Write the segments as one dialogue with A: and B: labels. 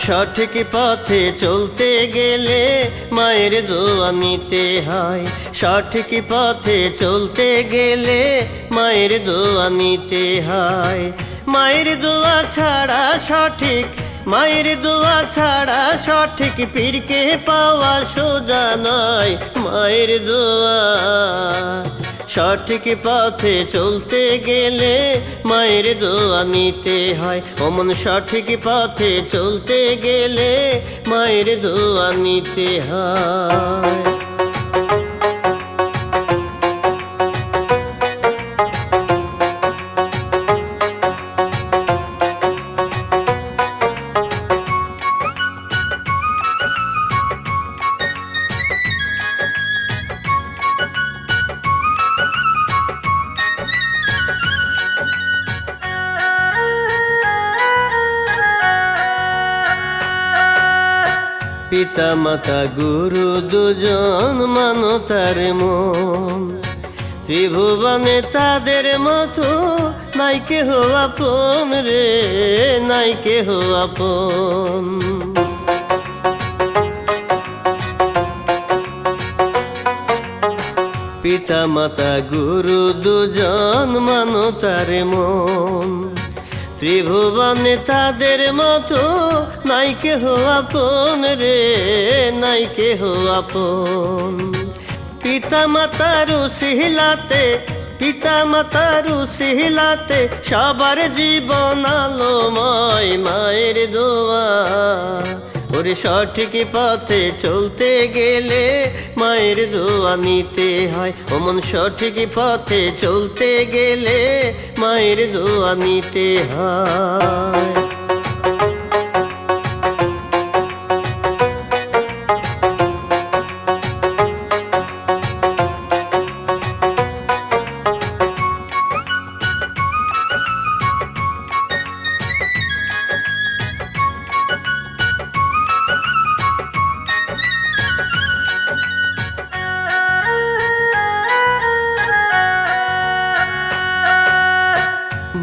A: সঠিক পথে চলতে গেলে মায়ের দোয়া নিতে হয়। সঠিক পথে চলতে গেলে মায়ের দোয়া নিতে হয়। মায়ের দোয়া ছাড়া সঠিক, মায়ের দোয়া ছাড়া সঠিক পীরকে পাওয়া সোজা নয়। মায়ের দোয়া সঠিক পথে চলতে গেলে মায়ের দোয়া নিতে হয়। অমন সঠিক পথে চলতে গেলে মায়ের দোয়া নিতে হয়। পিতা মাতা গুরু দুজন মানো তার মন, ত্রিভুবনে তাদের মতো নাই কেহ আপন রে, নাই কেহ আপন। পিতা মাতা গুরু দুজন মানো তার মন, ত্রিভুবনে তাদের মতো নাই কেহ আপন রে, নাই কেহ আপন। পিতা মাতার উসিলাতে, পিতা মাতার উসিলাতে সবার জীবন আলোময়। মায়ের দোয়া ওরে সঠিক পথে চলতে গেলে মায়ের দোয়া নিতে হয়। অমন সঠিক পথে চলতে গেলে মায়ের দোয়া নিতে হয়।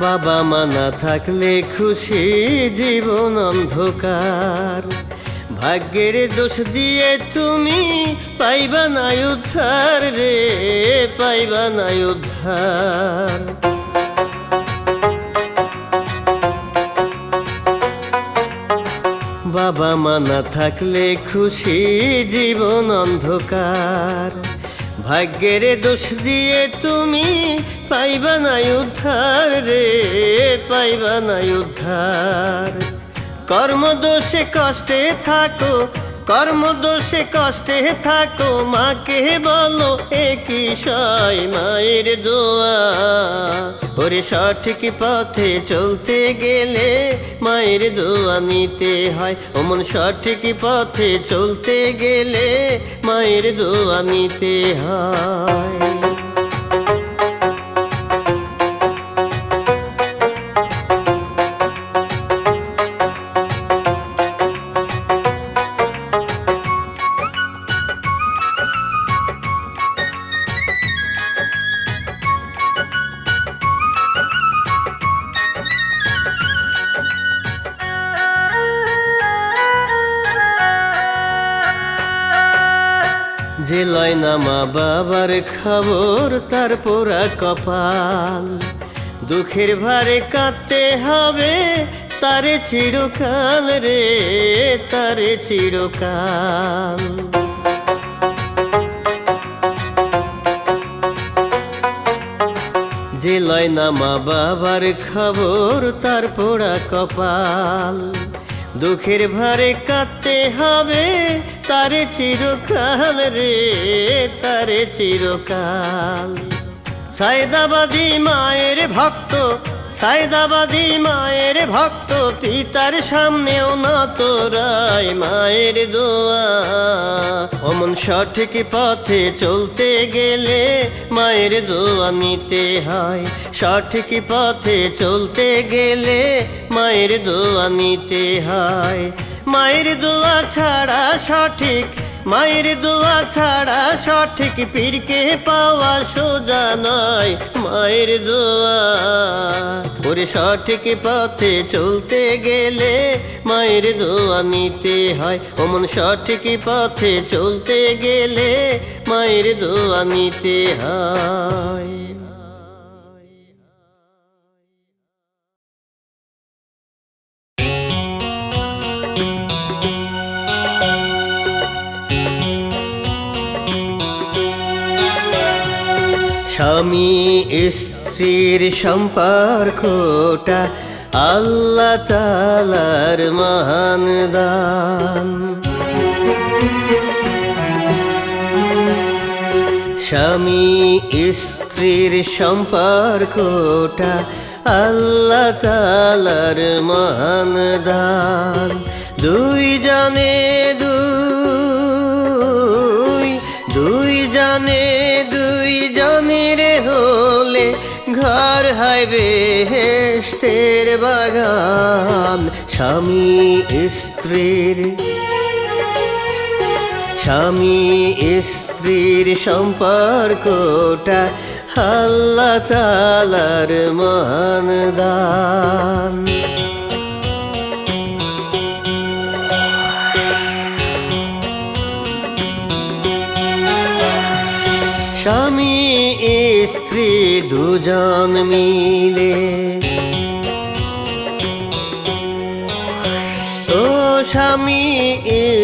A: বাবা মা না থাকলে খুশি জীবন অন্ধকার, ভাগ্যের দোষ দিয়ে তুমি পাইবা না উদ্ধার রে, পাইবা না উদ্ধার। বাবা মা না থাকলে খুশি জীবন অন্ধকার, ভাগ্যের দোষ দিয়ে তুমি পাইবা না উদ্ধার রে, পাইবা না উদ্ধার। কর্মদোষে কষ্টে থাকো, কর্মদোষে কষ্টে থাকো, মাকে বলো একই সয়। মায়ের দোয়া ওরে সঠিক পথে চলতে গেলে মায়ের দোয়া নিতে হয়। অমন সঠিক পথে চলতে গেলে মায়ের দোয়া নিতে হয়। যে লয় না মা বাবার খবর তার পোড়া কপাল, দুঃখের ভারে কাঁদতে হবে তারে চিরকাল রে, তারে চিরকাল। যে লয় না মা বাবার খবর তার পোড়া কপাল, দুঃখের ভারে কাঁদতে হবে তারে চিরকাল রে, তারে চিরকাল। সায়দাবাদী মায়ের ভক্ত, সায়দাবাদী মায়ের ভক্ত, পিতার সামনেও নত রায়। মায়ের দোয়া অমন সঠিক পথে চলতে গেলে মায়ের দোয়া নিতে হয়। সঠিক পথে চলতে গেলে মায়ের দোয়া নিতে হয়। মায়ের দোয়া ছাড়া সঠিক, মায়ের দোয়া ছাড়া সঠিক পীরকে পাওয়া সোজা নয়। মায়ের দোয়া ওরে সঠিক পথে চলতে গেলে মায়ের দোয়া নিতে হয়। ওমন সঠিক পথে চলতে গেলে মায়ের দোয়া নিতে হয়। স্বামী স্ত্রীর সম্পর্কটা আল্লাহ তাআলার মহান দান। স্বামী স্ত্রীর সম্পর্কটা আল্লাহ তাআলার মহান দান। দুই জানে দুই জনের হলে ঘর হয় বেহেশতের বাগান। স্বামী স্ত্রীর সম্পর্কটা আল্লাহ তাআলার মহান দান। স্বামী স্ত্রী দুজন মিলে স্বামী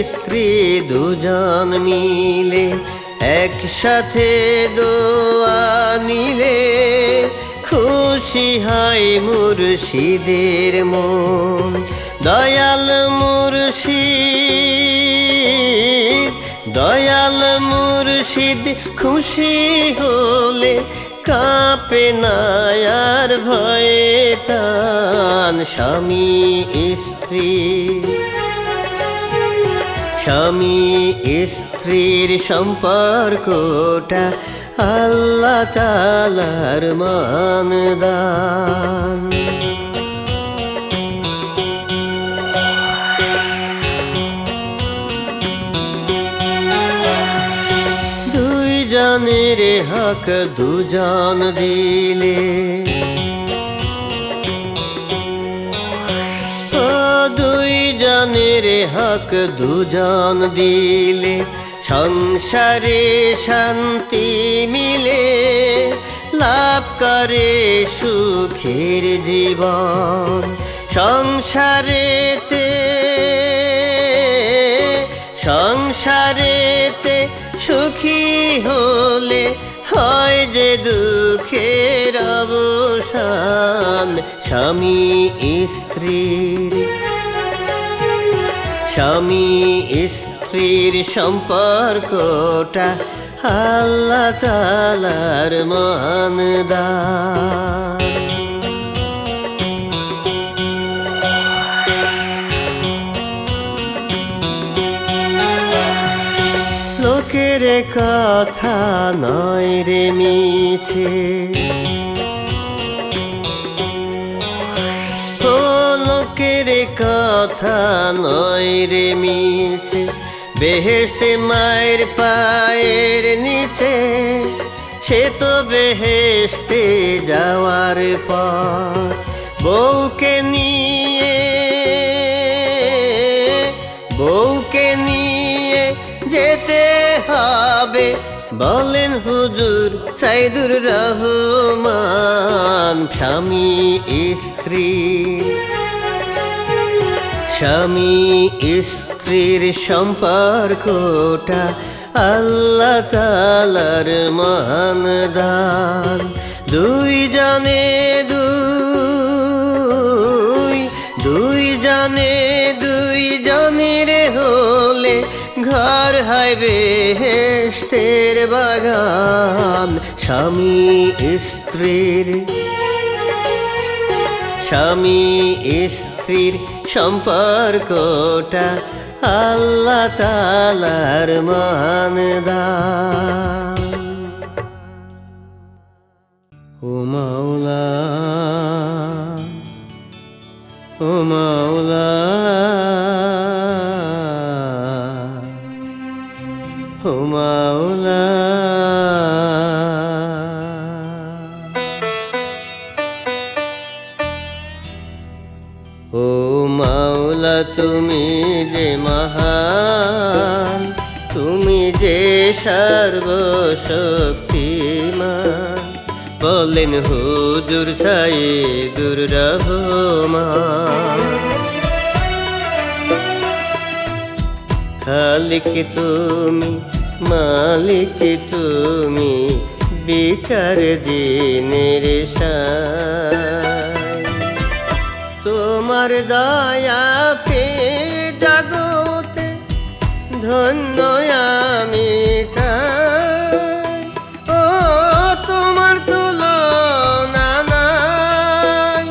A: স্ত্রী দুজন মিলে একসাথে দোয়া নিলে খুশি হয় মুর্শিদের মন। দয়াল মুর্শিদ খুশি হলে কাঁপে না আর ভয়ে তান। স্বামী স্ত্রীর সম্পর্কটা আল্লাহ তাআলার মহান দান। দুইজনের হক দুজন দিলে দুইজনের হক দুজন দিলে সংসারে শান্তি মিলে লাভ করে সুখের জীবন। সংসারেতে সুখী হলে হয় যে দুঃখের অবসান। স্বামী স্ত্রীর সম্পর্কটা আল্লাহ তাআলার মহান দান। লোকের কথা নয় রে মিছে, লোকের কথা নয় রে মিছে, বেহেশতে মায়ের পায়ের নিচে, সে তো বেহেশতে যাওয়ার পর বউকে নিয়ে যেতে হবে, বলেন হুজুর সাইদুর রহমান। স্বামী স্ত্রীর সম্পর্কটা আল্লাহ তাআলার মহান দান। দুইজনের হলে ঘর হয় বেহেশতের বাগান। স্বামী স্ত্রীর সম্পর্কটা আল্লাহ তাআলার মহান দান। ও মাওলা, ও মাওলা, ও মাওলা। ও মাওলা তুমি যে মহান, তুমি যে সর্বশক্তিমান, বলেন হুজুর সাইদুর রহমান। খালিক তুমি, মালিক তুমি, বিচার দিনের সায়। তোমার দয়া পেয়ে জগতে ধন্য আমি তাই। ও তোমার তুলনা নাই,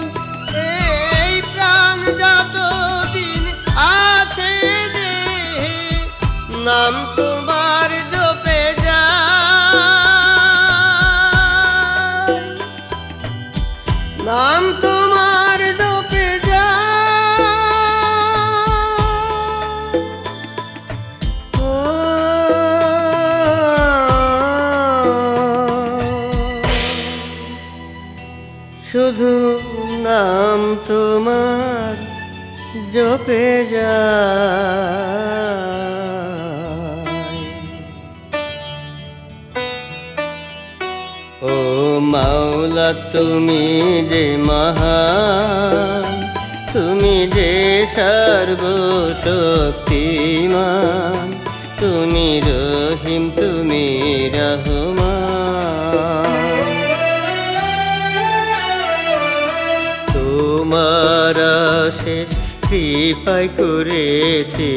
A: এই প্রাণ যতদিন আছে দেহে নাম তোমার জপে যায়, নাম তোমার জপে যায়। ও শুধু নাম তোমার জপে যায়। ও মাওলা তুমি যে মহান, তুমি যে সর্বশক্তিমান, তুমি রহিম তুমি রহমান। তোমার শেষ কৃপায় করেছি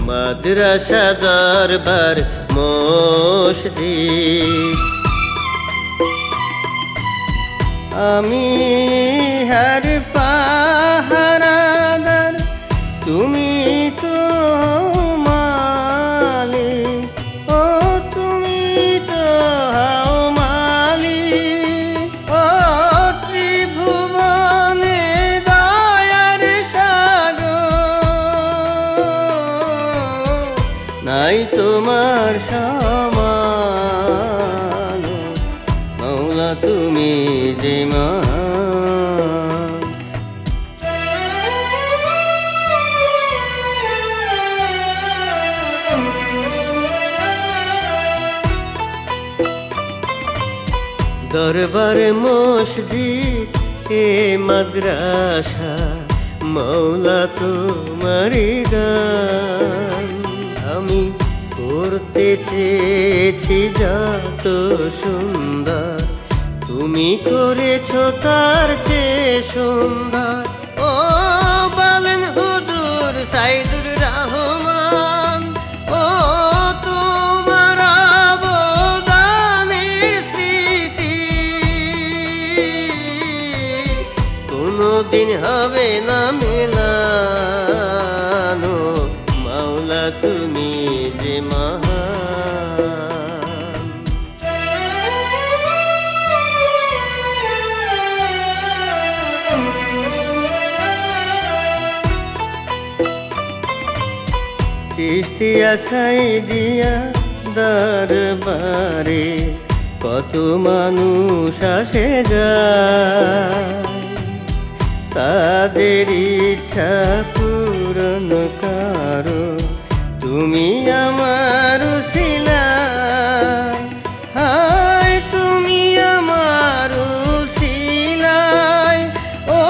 A: মাদ্রাসা দরবার মসজিদ। আমি হার পাহারাদার, তুমি তো মালিক। ও তুমি তো হাও মালিক। ও ত্রিভুবনে দয়ার সাগর, নাই তোমার সমান। মাওলা তুমি যে মহান। দরবার মসজিদ এ মাদ্রাসা, মাওলা তোমারি গান। আমি করতে চেয়েছি যত সুন্দর, তুমি করেছো তার চেয়ে সুন্দর। ও বলেন হুজুর সাইদুর রহমান, ও তোমার অবদানের স্মৃতি কোনদিন হবে না মেলানো। মাওলা তুমি যে মহান। চিশতিয়া সাইদিয়া দরবারে কত মানুষ আসে যায়, তাদের ইচ্ছা পূরণ করো তুমি আমার উসিলায়। হায় তুমি আমার উসিলায়। ও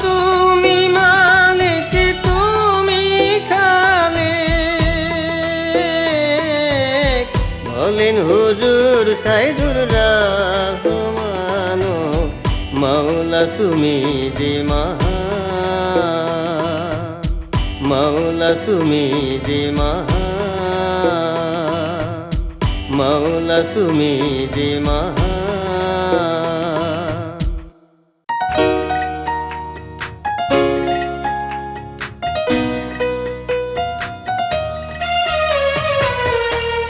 A: তুমি মালিক তুমি খালেক, বলেন হুজুর সাইদুর রহমান। মাওলা তুমি যে মহান, মাওলা তুমি যে মহান, মাওলা তুমি যে মহান।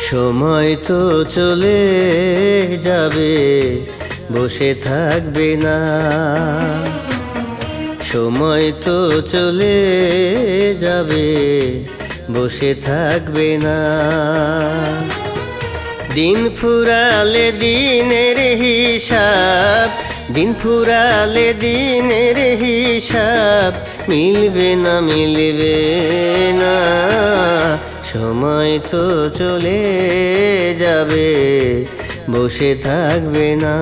A: সময় তো চলে যাবে, বসে থাকবে না। সময় তো চলে যাবে, বসে থাকবে না। দিন ফুরালে দিনের হিসাব, দিন ফুরালে দিনের হিসাব মিলবে না, মিলবে না। সময় তো চলে যাবে, বসে থাকবে না।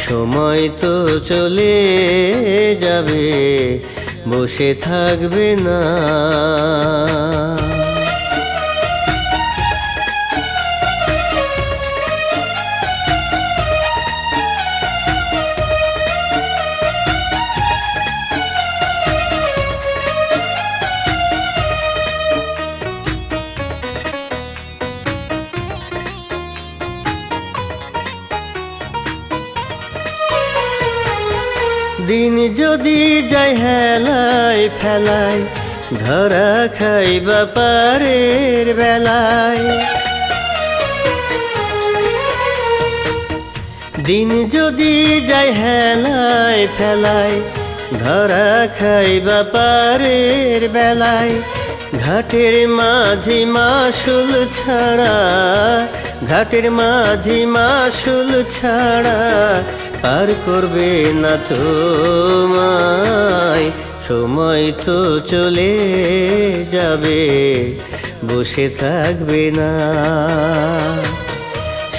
A: সময় তো চলে যাবে, বসে থাকবে না। দিন যদি যায় হেলায় ফেলায়, ধরা খাইবা পারের বেলায়। দিন যদি যায় হেলায় ফেলায়, ধরা খাইবা পারের বেলায়। ঘাটের মাঝি মাসুল ছাড়া, ঘাটের মাঝি মাসুল ছাড়া পার করবে না তোমায়। সময় তো চলে যাবে, বসে থাকবে না।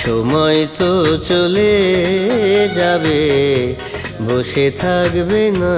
A: সময় তো চলে যাবে, বসে থাকবে না।